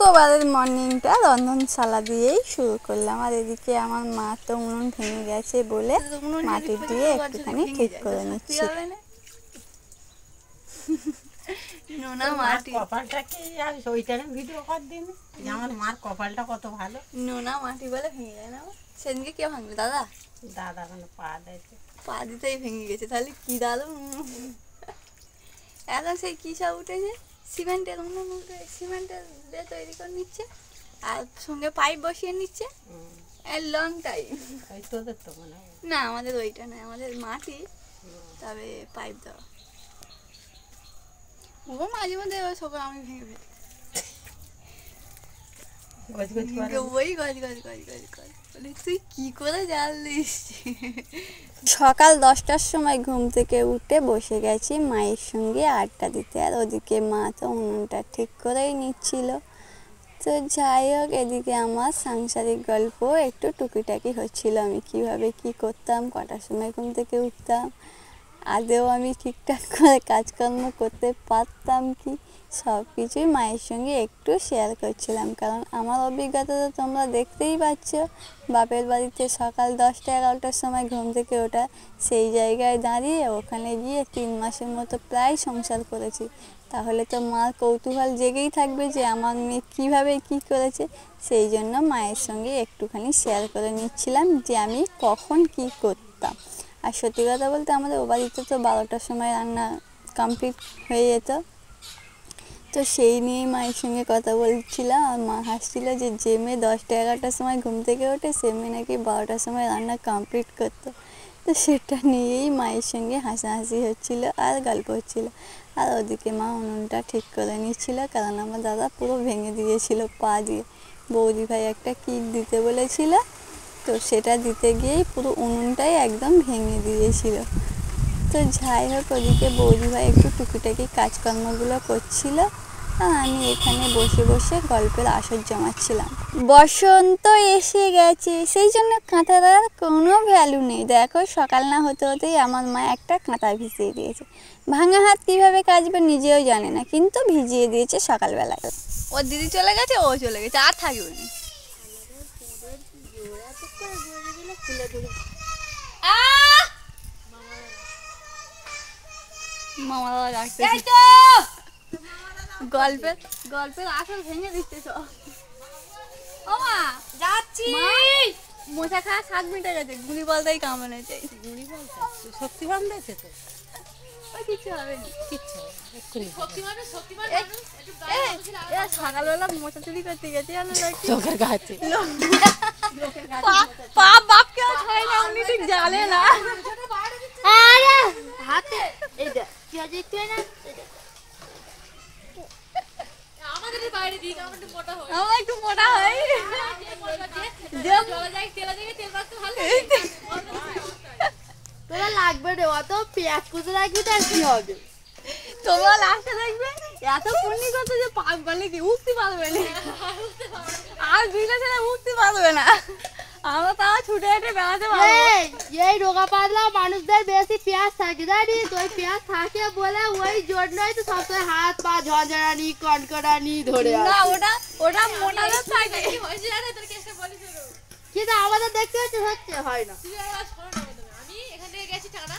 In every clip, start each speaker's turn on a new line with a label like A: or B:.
A: শুক্রবারের মর্নিংটা রন্ধনশালা দিয়েই শুরু করলাম। আর এদিকে আমার মা তো উনুন ভেঙে গেছে বলে মাটি দিয়ে একটুখানি ঠিক করে নিচ্ছে।
B: নোনা মাটি কপালটাকে আর ওইটারে ভিডিও কর দিন আমার মার কপালটা কত ভালো।
A: নোনা মাটি বলে ভেঙে যায় না? সেদিনকে কে ভাঙলো? দাদা
B: মানে পা দিয়েছে,
A: পা দিতেই ভেঙে গেছে। তাহলে কি দাদু এখন সেই কি সব উঠেছে, সিমেন্টের উনুন উঠে সিমেন্টের দিয়ে তৈরি করে নিচ্ছে আর সঙ্গে পাইপ বসিয়ে নিচ্ছে। লং টাইম
B: তোদের তো মনে হয়
A: না, আমাদের ওইটা নয়, আমাদের মাটি, তবে পাইপ দেওয়া। ও মাঝে মধ্যে সকাল আমি ভেঙে ফেলি ওই গজ গজ গজ গজ গজ বলে তুই কি করে জানলিস। সকাল 10টার সময় ঘুম থেকে উঠে বসে গেছি মায়ের সঙ্গে আড্ডা দিতে। আর ওদিকে মা তো উনুনটা ঠিক করেই নিচ্ছিল। তো যাই হোক, এদিকে আমার সাংসারিক গল্প একটু টুকিটাকি হচ্ছিল। আমি কিভাবে কি করতাম, কটার সময় ঘুম থেকে উঠতাম, আদেও আমি ঠিকঠাক করে কাজকর্ম করতে পারতাম কি, সব কিছুই মায়ের সঙ্গে একটু শেয়ার করছিলাম। কারণ আমার অভিজ্ঞতা তো তোমরা দেখতেই পাচ্ছ। বাপের বাড়িতে সকাল 10টা-11টার সময় ঘুম থেকে ওঠা, সেই জায়গায় দাঁড়িয়ে ওখানে গিয়ে 3 মাসের মতো প্রায় সংসার করেছি। তাহলে তো মার কৌতূহল জেগেই থাকবে যে আমার মেয়ে কীভাবে কী করেছে। সেই জন্য মায়ের সঙ্গে একটুখানি শেয়ার করে নিচ্ছিলাম যে আমি কখন কি করতাম। আর সত্যি কথা বলতে আমাদের ও বাড়িতে তো 12টার সময় রান্না কমপ্লিট হয়ে যেত। তো সেই নিয়েই মায়ের সঙ্গে কথা বলছিলাম। আর মা হাসছিল যে মেয়ে 10টা-11টার সময় ঘুম থেকে ওঠে সে মেয়ে নাকি 12টার সময় রান্না কমপ্লিট করতো। তো সেটা নিয়েই মায়ের সঙ্গে হাসাহাসি হচ্ছিল আর গল্প হচ্ছিল। আর ওদিকে মা উনুনটা ঠিক করে নিচ্ছিল, কারণ আমার দাদা পুরো ভেঙে দিয়েছিল পা দিয়ে। বৌদি ভাই একটা কিক দিতে বলেছিল, তো সেটা দিতে গিয়েই পুরো উনুনটাই একদম ভেঙে দিয়েছিল। তো যাই হোক, ওদিকে বৌদি ভাই একটু টুকিটাকি কাজকর্মগুলো করছিল আর আমি এখানে বসে বসে গল্পের আসর জমাচ্ছিলাম। বসন্ত এসে গেছে, সেই জন্য কাঁথার আর কোনো ভ্যালু নেই। দেখো, সকাল না হতে হতেই আমার মা একটা কাঁথা ভিজিয়ে দিয়েছে। ভাঙা হাত কীভাবে কাচবে নিজেও জানে না, কিন্তু ভিজিয়ে দিয়েছে সকালবেলায়। ওর দিদি চলে গেছে, ও চলে গেছে, আর থাকবে না। মামারা রাখতে গল্পের আসল ভেঙে দিচ্ছে সব। ও মা যাচ্ছি, মোচা খাওয়া 7 মিনিট গেছে, গুলি বলতেই কামড়ে চাই।
B: গুলি বলতে শক্তি বাঁধেছে তো
A: কিছু হবে না,
B: কিচ্ছু
A: সকালবেলা মোচা চুরি করতে গেছে
B: চোখের গাছে
A: বাপ কেউ হয় না, উনি ঠিক জানে না। হাতে এইটা কি আছে একটু না, আমার একটু মোটা হয়। তোরা লাগবে রে, অত পেঁয়াজ কুচে রাখবি তো কি হবে। তোমরা লাস্টে দেখবে এত পুণ্যি করতে যে পাক বলে কি উঠতে পারবে না, আর দুইটা ছেলে উঠতে পারবে না। আমরা তাও ছুটে হেঁটে বেড়াতে পারবো। এই রোগা পাতলা মানুষদের বেশি পেঁয়াজ থাকে জানিস, ওই পেঁয়াজ থাকে বলে ওই জন্যই তো সবসময় হাত পা ঝরঝরানি কনকনানি ধরে না। ওটা মোটাদের থাকে, কিন্তু আমাদের দেখতে হচ্ছে হচ্ছে হয় না। আমি এখান থেকে গেছি টানা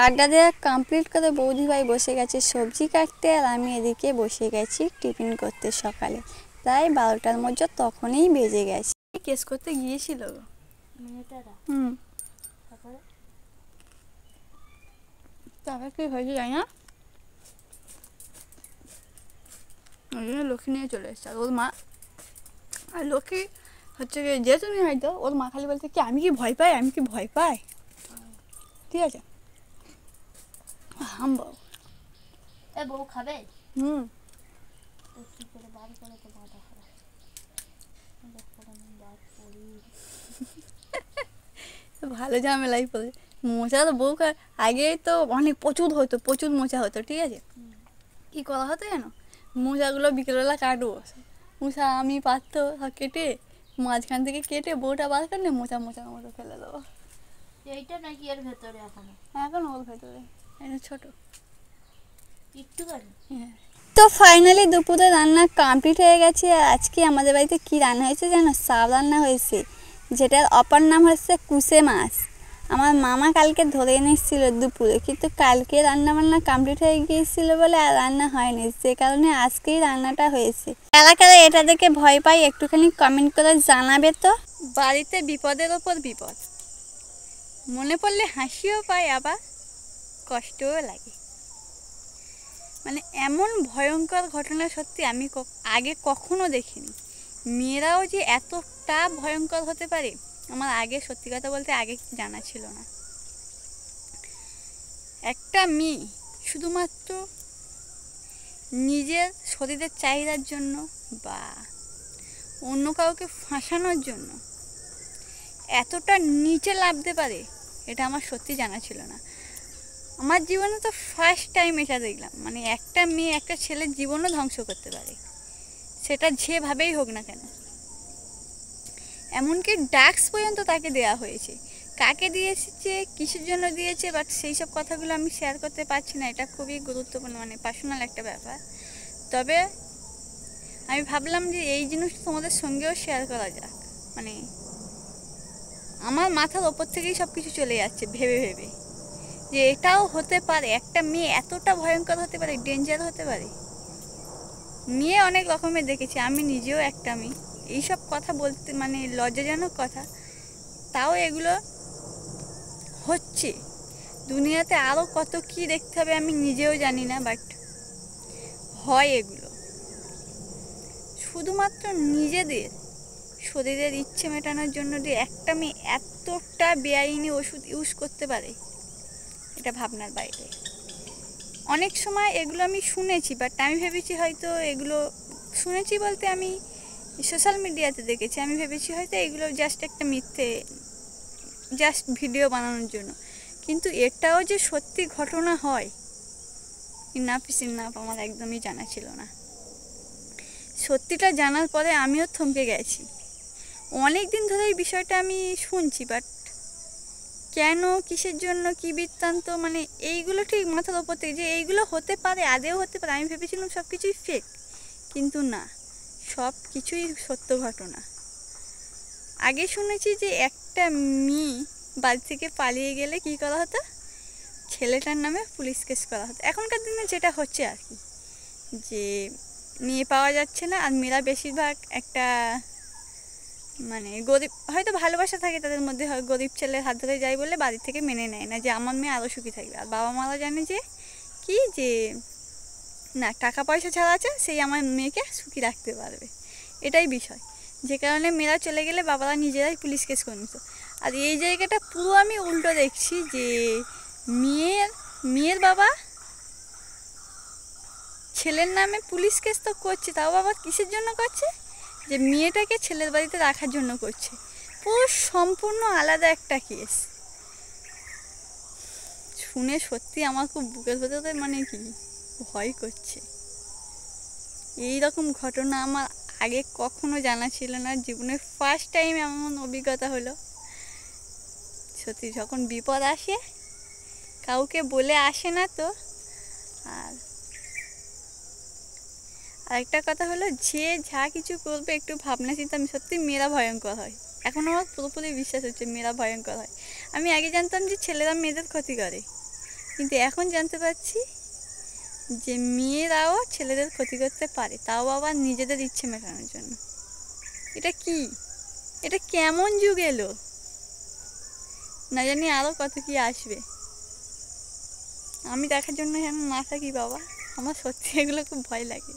A: আড্ডা দেওয়া কমপ্লিট করে বৌদি ভাই বসে গেছে সবজি কাটতে, আর আমি এদিকে বসে গেছি টিফিন করতে। সকালে প্রায় 12টার মধ্যে তখনই বেজে গেছে। কেস করতে গিয়েছিল তারপর কি হয়েছে জানি না, ওই জন্য লক্ষ্মী নিয়ে চলে এসছে। আর ওর মা, আর লক্ষ্মী হচ্ছে যে তুমি হয়তো ওর মা খালি বলছে কি আমি কি ভয় পাই, আমি কি ভয় পাই। ঠিক আছে, হাম বউ এ বউ খাবে। ভালো ঝামেলাই পড়ে। মোচা তো বউ আগে তো অনেক প্রচুর হতো, প্রচুর মোচা হতো। ঠিক আছে, কী করা হতো জানো, মোচাগুলো বিকেলবেলা কাটবো, মোচা আমি পারতো সব কেটে মাঝখান থেকে কেটে বউটা বার করলে মোচা মোচার মতো ফেলে দেবো। এইটা নাকি এর ভেতরে এখন ওর ভেতরে ছোট তো ফাইনালি দুপুরে রান্না কমপ্লিট হয়ে গেছে। আর আজকে আমাদের বাড়িতে কি রান্না হয়েছে জানো? শাক রান্না হয়েছে, যেটার অপর নাম হচ্ছে কুসে মাছ। আমার মামা কালকে ধরে এনেছিল দুপুরে, কিন্তু কালকে রান্নাবান্না কমপ্লিট হয়ে গিয়েছিল বলে আর রান্না হয়নি, সে কারণে আজকেই রান্নাটা হয়েছে। কারা কারা এটা দেখে ভয় পাই একটুখানি কমেন্ট করে জানাবে তো। বাড়িতে বিপদের ওপর বিপদ, মনে পড়লে হাসিও পায় আবার কষ্টও লাগে। মানে এমন ভয়ঙ্কর ঘটনা সত্যি আমি আগে কখনো দেখিনি। মেয়েরাও যে এতটা ভয়ঙ্কর হতে পারে আমার আগে, সত্যি কথা বলতে আগে জানা ছিল না। একটা মেয়ে শুধুমাত্র নিজের শরীরের চাহিদার জন্য বা অন্য কাউকে ফাঁসানোর জন্য এতটা নিচে নামতে পারে, এটা আমার সত্যি জানা ছিল না। আমার জীবনে তো ফার্স্ট টাইম এটা দেখলাম। মানে একটা মেয়ে একটা ছেলের জীবনও ধ্বংস করতে পারে, সেটা যেভাবেই হোক না কেন। এমনকি ড্রাগস পর্যন্ত তাকে দেওয়া হয়েছে। কাকে দিয়েছে, কিসের জন্য দিয়েছে, বাট সেই সব কথাগুলো আমি শেয়ার করতে পারছি না। এটা খুবই গুরুত্বপূর্ণ, মানে পার্সোনাল একটা ব্যাপার। তবে আমি ভাবলাম যে এই জিনিস তোমাদের সঙ্গেও শেয়ার করা যাক। মানে আমার মাথার ওপর থেকেই সব কিছু চলে যাচ্ছে ভেবে ভেবে, যে এটাও হতে পারে, একটা মেয়ে এতটা ভয়ঙ্কর হতে পারে, ডেঞ্জার হতে পারে। মেয়ে অনেক রকমের দেখেছি, আমি নিজেও একটা মেয়ে। এইসব কথা বলতে মানে লজ্জাজনক কথা, তাও এগুলো হচ্ছে। দুনিয়াতে আরও কত কি দেখতে হবে আমি নিজেও জানি না, বাট হয় এগুলো শুধুমাত্র নিজেদের শরীরের ইচ্ছে মেটানোর জন্য। যে একটা মেয়ে এতটা বেআইনি ওষুধ ইউজ করতে পারে, এটা ভাবনার বাইরে। অনেক সময় এগুলো আমি শুনেছি, বাট আমি ভেবেছি হয়তো এগুলো শুনেছি বলতে আমি সোশ্যাল মিডিয়াতে দেখেছি। আমি ভেবেছি হয়তো এগুলো জাস্ট একটা মিথ্যে, জাস্ট ভিডিও বানানোর জন্য। কিন্তু এটাও যে সত্যি ঘটনা হয়, ইনাফ ইস ইনাফ, আমার একদমই জানা ছিল না। সত্যিটা জানার পরে আমিও থমকে গেছি। অনেক দিন ধরে এই বিষয়টা আমি শুনছি, বাট কেন, কিসের জন্য, কি বৃত্তান্ত, মানে এইগুলো ঠিক মাথার ওপর থেকে যে এইগুলো হতে পারে, আদেও হতে পারে। আমি ভেবেছিলাম সব কিছুই ফেক, কিন্তু না, সব কিছুই সত্য ঘটনা। আগে শুনেছি যে একটা মেয়ে বাড়ি থেকে পালিয়ে গেলে কী করা হতো, ছেলেটার নামে পুলিশ কেস করা হতো। এখনকার দিনে যেটা হচ্ছে আর কি, যে মেয়ে পাওয়া যাচ্ছে না, আর মেয়েরা বেশিরভাগ একটা মানে গরিব, হয়তো ভালোবাসা থাকে তাদের মধ্যে, হয় গরিব ছেলের হাত ধরে যায় বলে বাড়ি থেকে মেনে নেয় না যে আমার মেয়ে আরও সুখী থাকবে। আর বাবা মারা জানে যে কি, যে না, টাকা পয়সা ছাড়া আছে, সেই আমার মেয়েকে সুখী রাখতে পারবে, এটাই বিষয়। যে কারণে মেয়েরা চলে গেলে বাবারা নিজেরাই পুলিশ কেস করে নিত। আর এই জায়গাটা পুরো আমি উল্টো দেখছি, যে মেয়ের বাবা ছেলের নামে পুলিশ কেস তো করছে, তাও বাবা কিসের জন্য করছে, যে মেয়েটাকে ছেলের বাড়িতে রাখার জন্য করছে। পুরো সম্পূর্ণ আলাদা একটা কেস। শুনে সত্যি আমার খুব বুকের ভেতরে মানে কি ভয় করছে। এই রকম ঘটনা আমার আগে কখনো জানা ছিল না, জীবনের ফার্স্ট টাইম এমন অভিজ্ঞতা হলো। সত্যি যখন বিপদ আসে কাউকে বলে আসে না তো। আর আরেকটা কথা হলো, যে যা কিছু করবে একটু ভাবনা চিন্তা, আমি সত্যি মেয়েরা ভয়ঙ্কর হয়। এখন আমার পুরোপুরি বিশ্বাস হচ্ছে মেয়েরা ভয়ঙ্কর হয়। আমি আগে জানতাম যে ছেলেরা মেয়েদের ক্ষতি করে, কিন্তু এখন জানতে পারছি যে মেয়েরাও ছেলেদের ক্ষতি করতে পারে, তাও আবার নিজেদের ইচ্ছে মেটানোর জন্য। এটা কি, এটা কেমন যুগ এলো না জানি, আরও কত কি আসবে। আমি দেখার জন্য যেন না থাকি বাবা, আমার সত্যি এগুলো খুব ভয় লাগে।